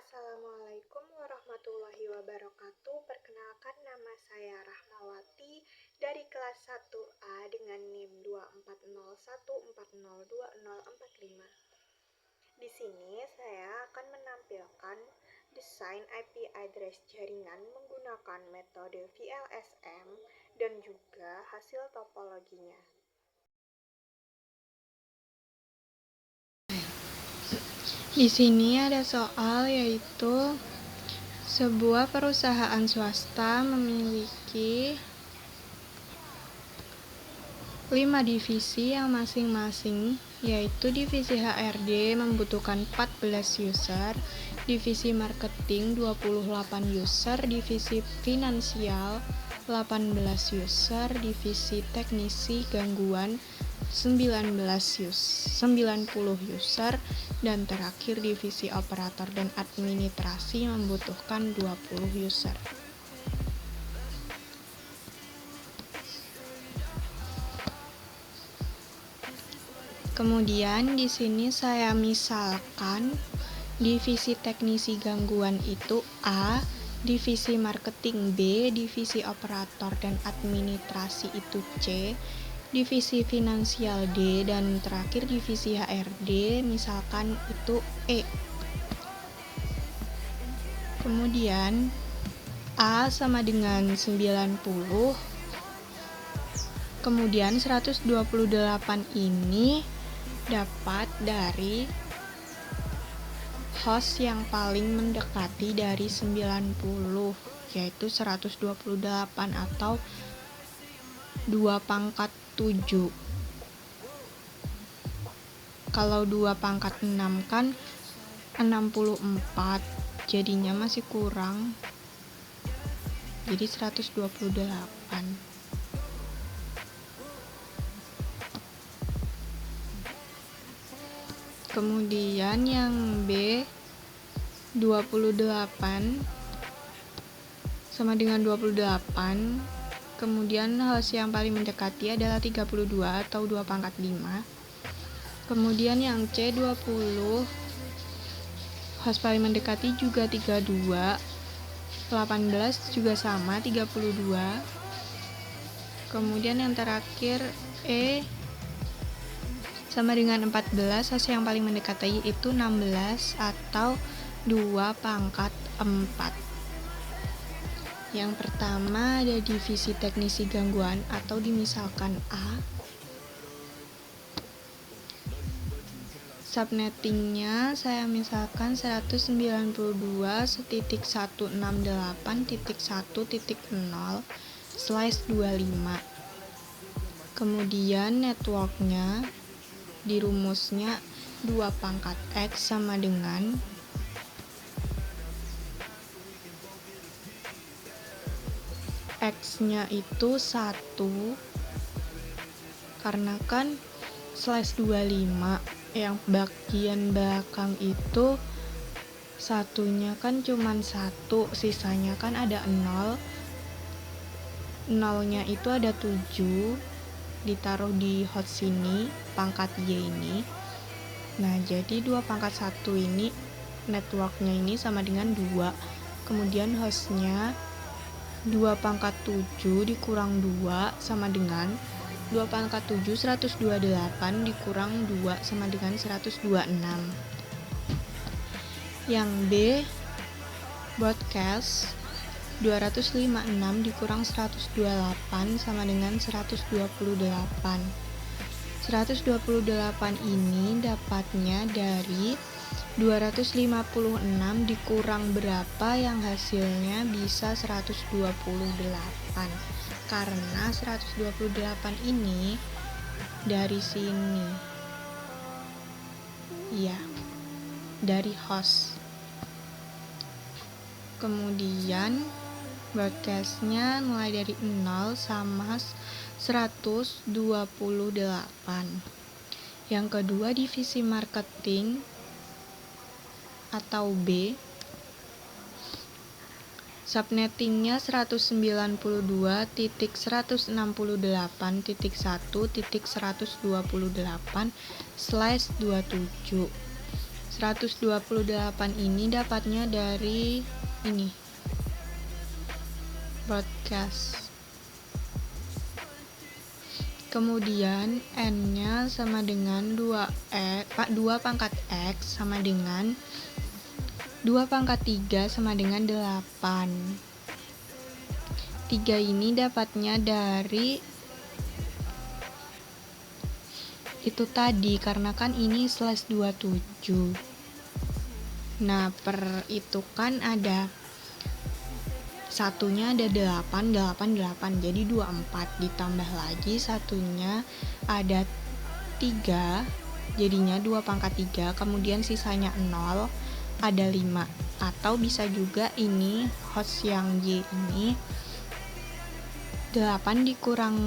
Assalamualaikum warahmatullahi wabarakatuh. Perkenalkan, nama saya Rahmawati dari kelas 1A dengan NIM 24014020045. Di sini saya akan menampilkan desain IP address jaringan menggunakan metode VLSM dan juga hasil topologinya. Di sini ada soal, yaitu sebuah perusahaan swasta memiliki 5 divisi yang masing-masing, yaitu divisi HRD membutuhkan 14 user, divisi marketing 28 user, divisi finansial 18 user, divisi teknisi gangguan 90 user, dan terakhir divisi operator dan administrasi membutuhkan 20 user. Kemudian di sini saya misalkan divisi teknisi gangguan itu A, divisi marketing B, divisi operator dan administrasi itu C, divisi finansial D, dan terakhir divisi HRD misalkan itu E. Kemudian A sama dengan 90, kemudian 128 ini dapat dari host yang paling mendekati dari 90, yaitu 128 atau 2/7. Kalau 2/6 kan 64, jadinya masih kurang, jadi 128. Kemudian yang B, 28 sama dengan 28, kemudian host yang paling mendekati adalah 32 atau 2/5. Kemudian yang C, 20, host paling mendekati juga 32, 18 juga sama 32. Kemudian yang terakhir E sama dengan 14, host yang paling mendekati itu 16 atau 2/4. Yang pertama ada divisi teknisi gangguan atau dimisalkan A. Subnettingnya saya misalkan 192.168.1.0/25. Kemudian networknya di rumusnya 2/X sama dengan X-nya itu 1, karena kan /25 yang bagian belakang itu satunya kan cuman 1, sisanya kan ada 0. 0-nya itu ada 7, ditaruh di host sini, pangkat Y ini. Nah, jadi 2/1 ini networknya ini sama dengan 2. Kemudian hostnya 2/7 dikurang 2 sama dengan 2/7 128 dikurang 2 sama dengan 126. Yang B, broadcast 256 dikurang 128 sama dengan 128. 128 ini dapatnya dari 256 dikurang berapa yang hasilnya bisa 128. Karena 128 ini dari sini. Iya, dari host. Kemudian broadcastnya mulai dari 0 sama 128. Yang kedua divisi marketing atau B, subnettingnya 192.168.1.128/27. 128 ini dapatnya dari ini, broadcast. Kemudian N-nya sama dengan 2 pangkat X sama dengan 2 pangkat 3 sama dengan 8. 3 ini dapatnya dari itu tadi, karena kan ini slash 27. Nah, per itu kan ada satunya ada 8, 8, 8, jadi 24, ditambah lagi satunya ada 3, jadinya 2 pangkat 3, kemudian sisanya 0, ada 5. Atau bisa juga ini host yang Y ini 8 dikurang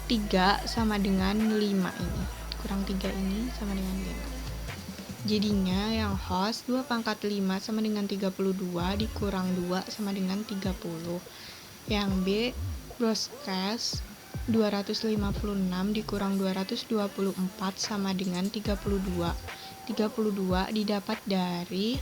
3 sama dengan 5 ini, kurang 3 ini sama dengan 5. Jadinya yang host 2 pangkat 5 sama dengan 32 dikurang 2 sama dengan 30. Yang B broadcast 256 dikurang 224 sama dengan 32. 32 didapat dari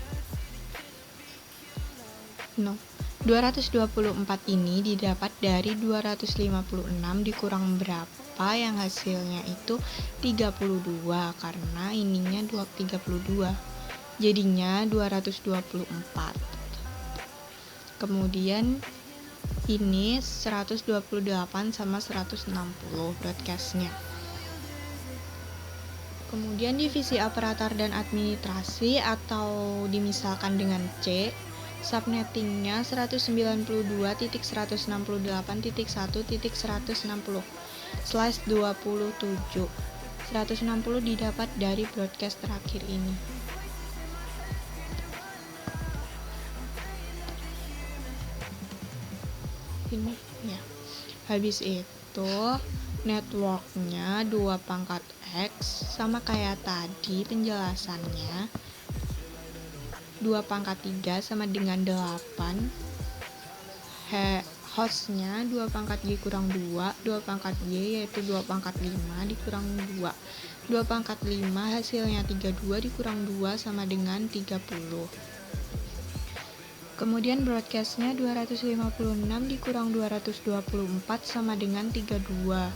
224 ini didapat dari 256 dikurang berapa yang hasilnya itu 32, karena ininya 32, jadinya 224. Kemudian ini 128 sama 160 broadcastnya. Kemudian divisi operator dan administrasi atau dimisalkan dengan C, subnettingnya 192.168.1.160/27. 160 didapat dari broadcast terakhir ini. Ini ya. Habis itu networknya 2 pangkat X sama kayak tadi penjelasannya. 2 pangkat 3 sama dengan 8. Hostnya 2 pangkat Y kurang 2, 2 pangkat Y yaitu 2 pangkat 5 dikurang 2. 2 pangkat 5 hasilnya 32 dikurang 2 sama dengan 30. Kemudian broadcastnya 256 dikurang 224 sama dengan 32.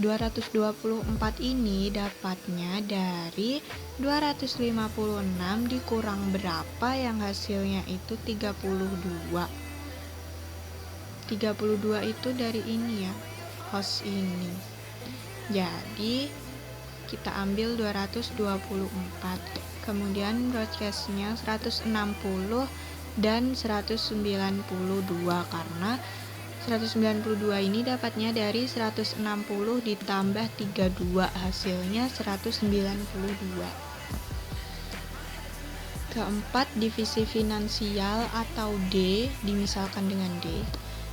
224 ini dapatnya dari 256 dikurang berapa yang hasilnya itu 32. 32 itu dari ini ya, host ini. Jadi kita ambil 224. Kemudian broadcastnya 160 dan 192, karena 192 ini dapatnya dari 160 ditambah 32, hasilnya 192. Keempat, divisi finansial atau D, dimisalkan dengan D.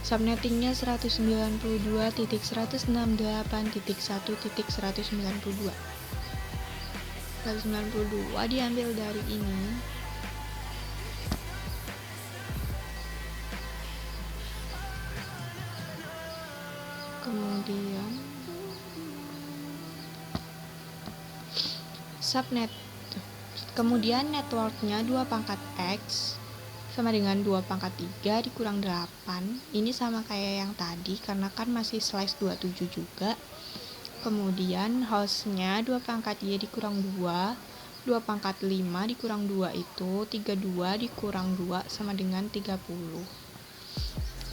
Subnettingnya 192.168.1.192. 192 diambil dari ini. Kemudian subnet. Kemudian networknya 2 pangkat X sama dengan 2 pangkat 3 dikurang 8. Ini sama kayak yang tadi karena kan masih slash 27 juga. Kemudian hostnya 2 pangkat Y dikurang 2, 2 pangkat 5 dikurang 2 itu 32 dikurang 2 sama dengan 30.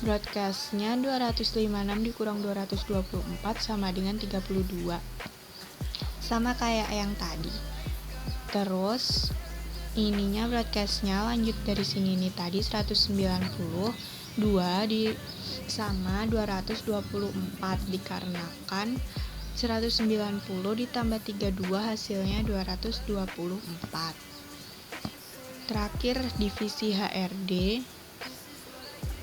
Broadcastnya 256 dikurang 224 sama dengan 32. Sama kayak yang tadi. Terus ininya broadcastnya lanjut dari sini nih, tadi 192 sama 224 dikarenakan 190 ditambah 32 hasilnya 224. Terakhir divisi HRD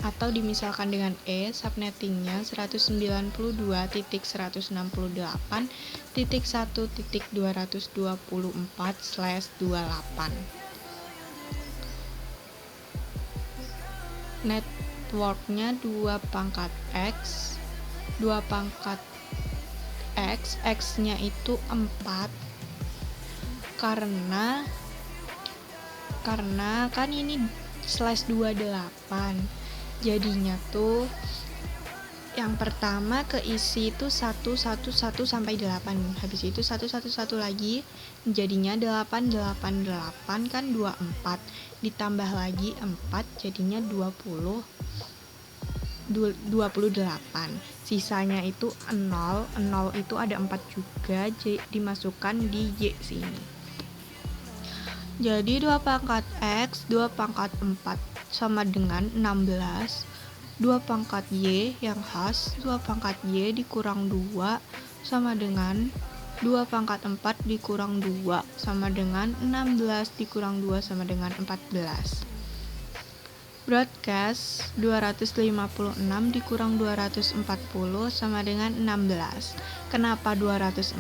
atau dimisalkan dengan E, subnettingnya 192.1.1.224/28. Networknya 2 pangkat X, 2 pangkat X, X-nya itu 4. karena kan ini /28, jadinya tuh yang pertama keisi itu 1 sampai 8, habis itu 1 lagi jadinya 8 kan 24, ditambah lagi 4 jadinya 28, sisanya itu 0 itu ada 4 juga, dimasukkan di Y sini. Jadi 2 pangkat X 2 pangkat 4 sama dengan 16, 2 pangkat Y yang khas 2 pangkat Y dikurang 2 sama dengan 2 pangkat 4 dikurang 2 sama dengan 16 dikurang 2 sama dengan 14. Broadcast 256 dikurang 240 sama dengan 16. Kenapa 240?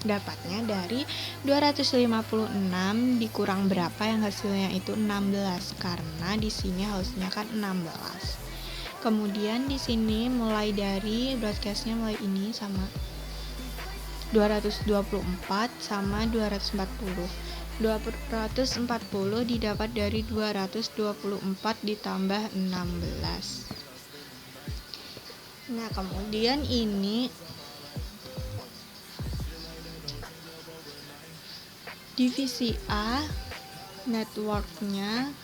Dapatnya dari 256 dikurang berapa yang hasilnya itu 16, karena di sini harusnya kan 16. Kemudian di sini mulai dari broadcastnya mulai ini sama 224 sama 240. 240 didapat dari 224 ditambah 16. Nah, kemudian ini divisi A, networknya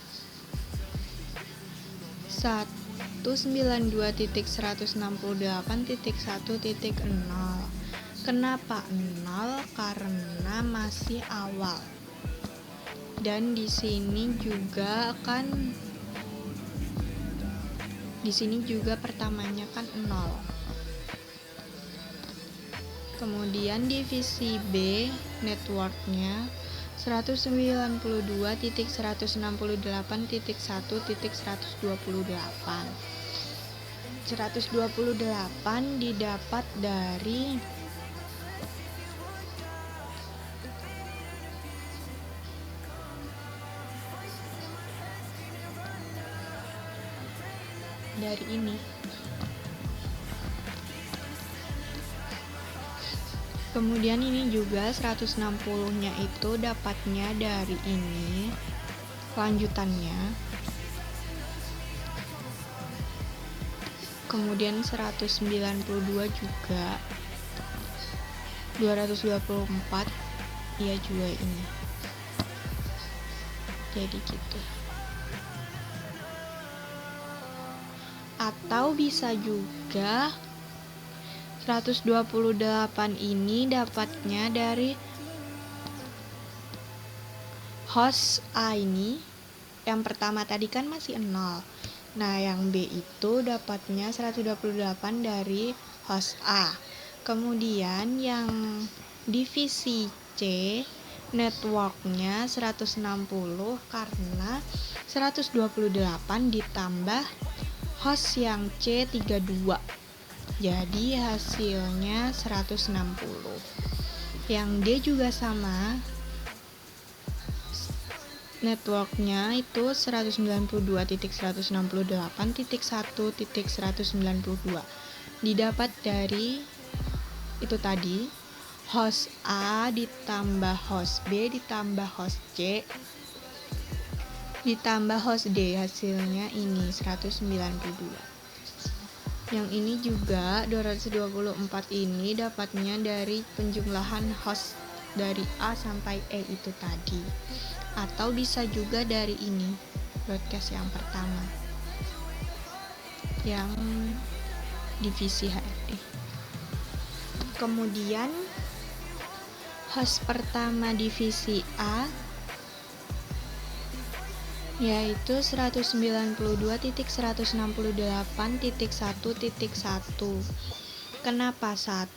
192.168.1.0. Kenapa 0? Karena masih awal. Dan di sini juga pertamanya kan 0. Kemudian divisi B, networknya 192.168.1.128. 128 didapat dari ini. Kemudian ini juga 160-nya itu dapatnya dari ini. Lanjutannya. Kemudian 192 juga. 224 ya juga ini. Jadi gitu. Atau bisa juga 128 ini dapatnya dari host A ini. Yang pertama tadi kan masih 0. Nah, yang B itu dapatnya 128 dari host A. Kemudian yang divisi C, networknya 160 karena 128 ditambah host yang C 32. Jadi hasilnya 160. Yang D juga sama. Networknya itu 192.168.1.192. Didapat dari itu tadi, host A ditambah host B ditambah host C ditambah host D, hasilnya ini 192. Yang ini juga 224 ini dapatnya dari penjumlahan host dari A sampai E itu tadi. Atau bisa juga dari ini, broadcast yang pertama, yang divisi HRD. Kemudian host pertama divisi A yaitu 192.168.1.1. Kenapa 1?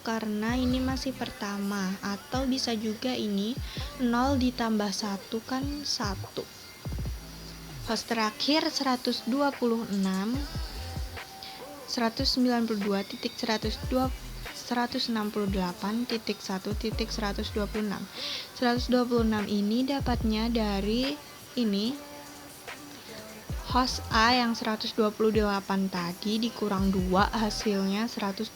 Karena ini masih pertama, atau bisa juga ini 0 ditambah 1 kan 1. Host terakhir 192.168.1.126. 126 ini dapatnya dari ini host A yang 128 tadi dikurang 2, hasilnya 126.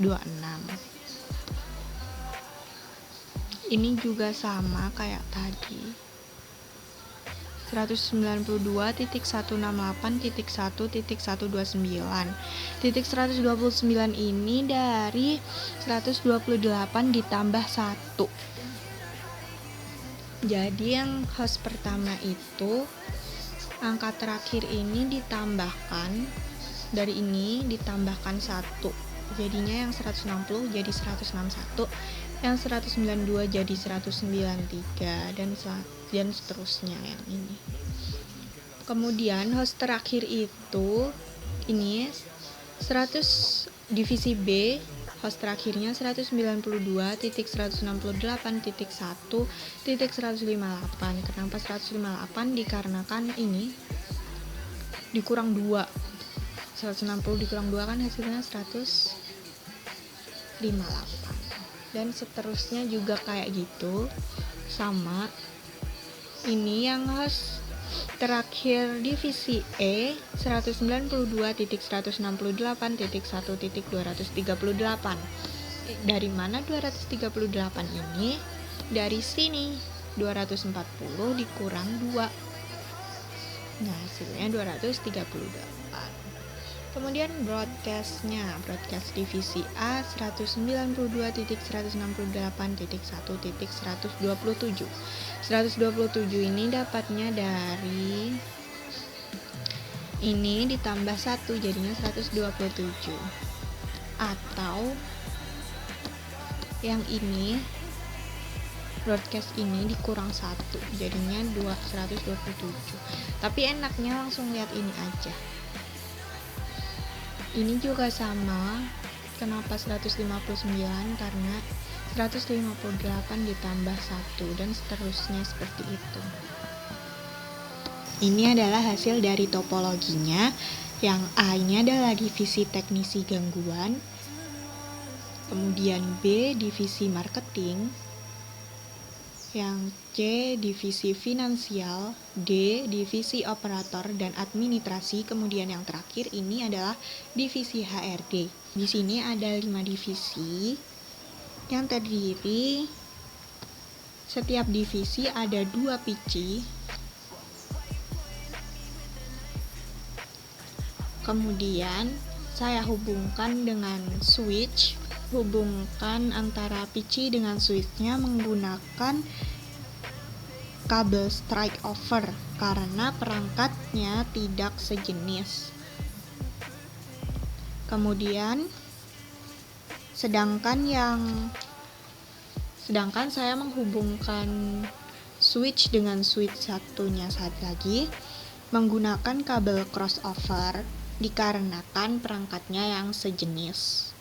Ini juga sama kayak tadi. 192.168.1.129. Titik 129 ini dari 128 ditambah 1. Jadi yang host pertama itu angka terakhir ini ditambahkan, dari ini ditambahkan 1. Jadinya yang 160 jadi 161, yang 192 jadi 193 dan seterusnya yang ini. Kemudian host terakhir itu ini 100 divisi B, host terakhirnya 192.168.1.158. Kenapa 158? Dikarenakan ini dikurang 2. 160 dikurang 2 kan hasilnya 158. Dan seterusnya juga kayak gitu, sama. Ini yang host terakhir divisi E 192.168.1.238. Dari mana 238 ini? Dari sini 240 dikurang 2. Nah, hasilnya 238. Kemudian broadcast divisi A 192.168.1.127. 127 ini dapatnya dari ini ditambah 1 jadinya 127. Atau yang ini broadcast ini dikurang 1 jadinya 127. Tapi enaknya langsung lihat ini aja. Ini juga sama. Kenapa 159? Karena 158 ditambah 1 dan seterusnya seperti itu. Ini adalah hasil dari topologinya. Yang A ini adalah divisi teknisi gangguan, kemudian B divisi marketing, yang C divisi finansial, D divisi operator dan administrasi, kemudian yang terakhir ini adalah divisi HRD. Di sini ada 5 divisi yang terdiri, setiap divisi ada 2 PC. Kemudian saya hubungkan dengan switch, hubungkan antara PC dengan switchnya menggunakan kabel strike over karena perangkatnya tidak sejenis. Kemudian sedangkan saya menghubungkan switch dengan switch satunya lagi menggunakan kabel crossover dikarenakan perangkatnya yang sejenis.